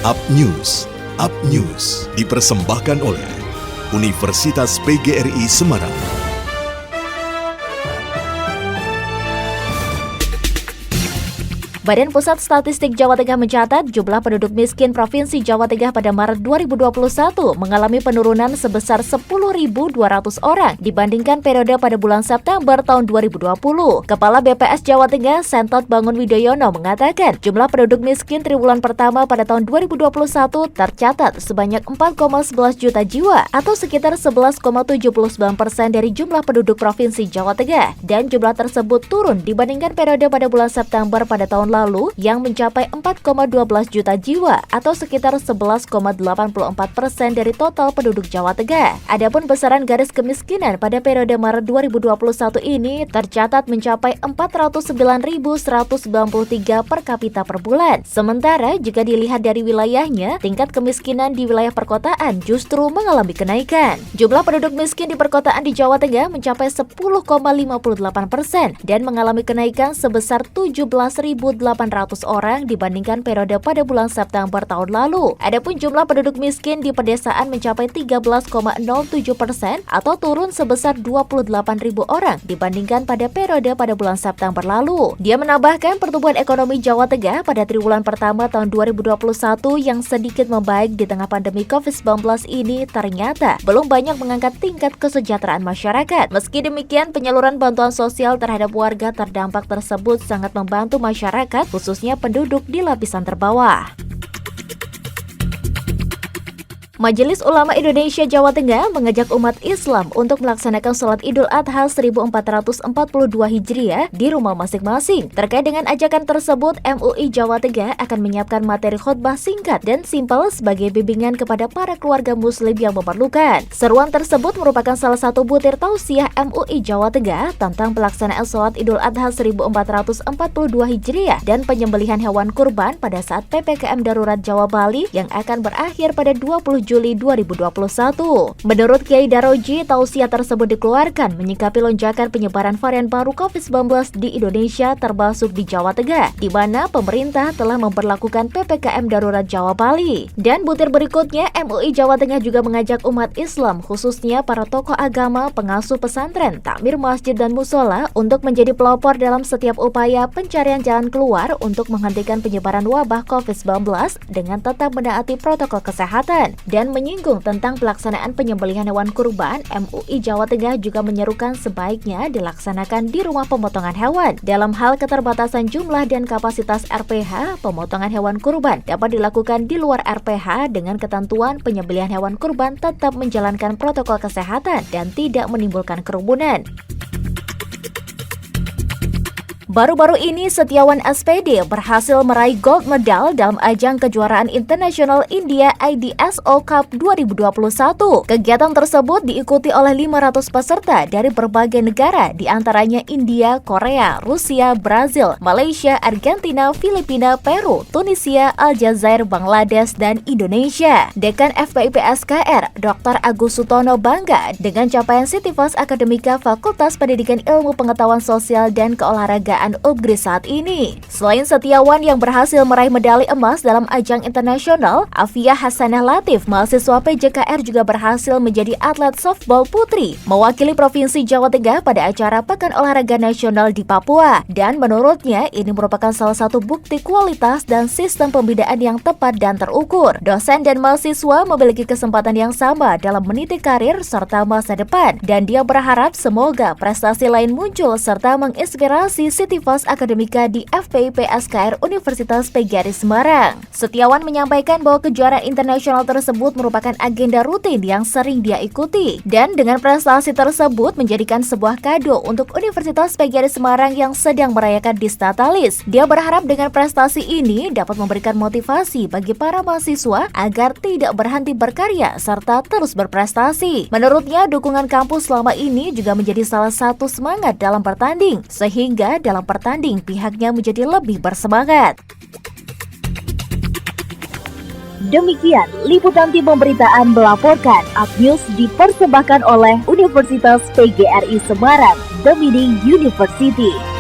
Up News dipersembahkan oleh Universitas PGRI Semarang. Badan Pusat Statistik Jawa Tengah mencatat jumlah penduduk miskin Provinsi Jawa Tengah pada Maret 2021 mengalami penurunan sebesar 10.200 orang dibandingkan periode pada bulan September tahun 2020. Kepala BPS Jawa Tengah, Sentot Bangun Widoyono mengatakan jumlah penduduk miskin triwulan pertama pada tahun 2021 tercatat sebanyak 4,11 juta jiwa atau sekitar 11,79% dari jumlah penduduk Provinsi Jawa Tengah, dan jumlah tersebut turun dibandingkan periode pada bulan September pada tahun lalu yang mencapai 4,12 juta jiwa atau sekitar 11,84% dari total penduduk Jawa Tengah. Adapun besaran garis kemiskinan pada periode Maret 2021 ini tercatat mencapai 409.193 per kapita per bulan. Sementara jika dilihat dari wilayahnya, tingkat kemiskinan di wilayah perkotaan justru mengalami kenaikan. Jumlah penduduk miskin di perkotaan di Jawa Tengah mencapai 10,58% dan mengalami kenaikan sebesar 17.800 orang dibandingkan periode pada bulan September tahun lalu. Adapun jumlah penduduk miskin di pedesaan mencapai 13,07% atau turun sebesar 28.000 orang dibandingkan pada periode pada bulan September lalu. Dia menambahkan pertumbuhan ekonomi Jawa Tengah pada triwulan pertama tahun 2021 yang sedikit membaik di tengah pandemi COVID-19 ini ternyata belum banyak mengangkat tingkat kesejahteraan masyarakat. Meski demikian, penyaluran bantuan sosial terhadap warga terdampak tersebut sangat membantu masyarakat, khususnya penduduk di lapisan terbawah. Majelis Ulama Indonesia Jawa Tengah mengajak umat Islam untuk melaksanakan sholat Idul Adha 1442 Hijriah di rumah masing-masing. Terkait dengan ajakan tersebut, MUI Jawa Tengah akan menyiapkan materi khutbah singkat dan simpel sebagai bimbingan kepada para keluarga muslim yang memerlukan. Seruan tersebut merupakan salah satu butir tausiah MUI Jawa Tengah tentang pelaksanaan sholat Idul Adha 1442 Hijriah dan penyembelihan hewan kurban pada saat PPKM Darurat Jawa Bali yang akan berakhir pada 20 Juli 2021. Menurut Kiai Daroji, tausiah tersebut dikeluarkan menyikapi lonjakan penyebaran varian baru COVID-19 di Indonesia termasuk di Jawa Tengah, di mana pemerintah telah memperlakukan PPKM Darurat Jawa Bali. Dan butir berikutnya, MUI Jawa Tengah juga mengajak umat Islam, khususnya para tokoh agama, pengasuh pesantren, takmir masjid dan musola untuk menjadi pelopor dalam setiap upaya pencarian jalan keluar untuk menghentikan penyebaran wabah COVID-19 dengan tetap menaati protokol kesehatan. Dan menyinggung tentang pelaksanaan penyembelihan hewan kurban, MUI Jawa Tengah juga menyerukan sebaiknya dilaksanakan di rumah pemotongan hewan. Dalam hal keterbatasan jumlah dan kapasitas RPH, pemotongan hewan kurban dapat dilakukan di luar RPH dengan ketentuan penyembelihan hewan kurban tetap menjalankan protokol kesehatan dan tidak menimbulkan kerumunan. Baru-baru ini Setiawan SPD berhasil meraih gold medal dalam ajang kejuaraan internasional India IDSO Cup 2021. Kegiatan tersebut diikuti oleh 500 peserta dari berbagai negara, diantaranya India, Korea, Rusia, Brazil, Malaysia, Argentina, Filipina, Peru, Tunisia, Aljazair, Bangladesh, dan Indonesia. Dekan FPIP SKR, Dr. Agus Sutono bangga dengan capaian Sitifas Akademika Fakultas Pendidikan Ilmu Pengetahuan Sosial dan Keolahragaan UGRI saat ini. Selain Setiawan yang berhasil meraih medali emas dalam ajang internasional, Afia Hasanah Latif, mahasiswa PJKR juga berhasil menjadi atlet softball putri, mewakili Provinsi Jawa Tengah pada acara Pekan Olahraga Nasional di Papua. Dan menurutnya, ini merupakan salah satu bukti kualitas dan sistem pembinaan yang tepat dan terukur. Dosen dan mahasiswa memiliki kesempatan yang sama dalam meniti karir serta masa depan, dan dia berharap semoga prestasi lain muncul serta menginspirasi Sitifas Akademika di FPIP SKR Universitas PGRI Semarang. Setiawan menyampaikan bahwa kejuaraan internasional tersebut merupakan agenda rutin yang sering dia ikuti, dan dengan prestasi tersebut menjadikan sebuah kado untuk Universitas PGRI Semarang yang sedang merayakan Distatalis. Dia berharap dengan prestasi ini dapat memberikan motivasi bagi para mahasiswa agar tidak berhenti berkarya serta terus berprestasi. Menurutnya, dukungan kampus selama ini juga menjadi salah satu semangat dalam bertanding, sehingga dalam pertanding pihaknya menjadi lebih bersemangat. Demikian liputan tim pemberitaan melaporkan. Up News dipersembahkan oleh Universitas PGRI Semarang, The Meaning University.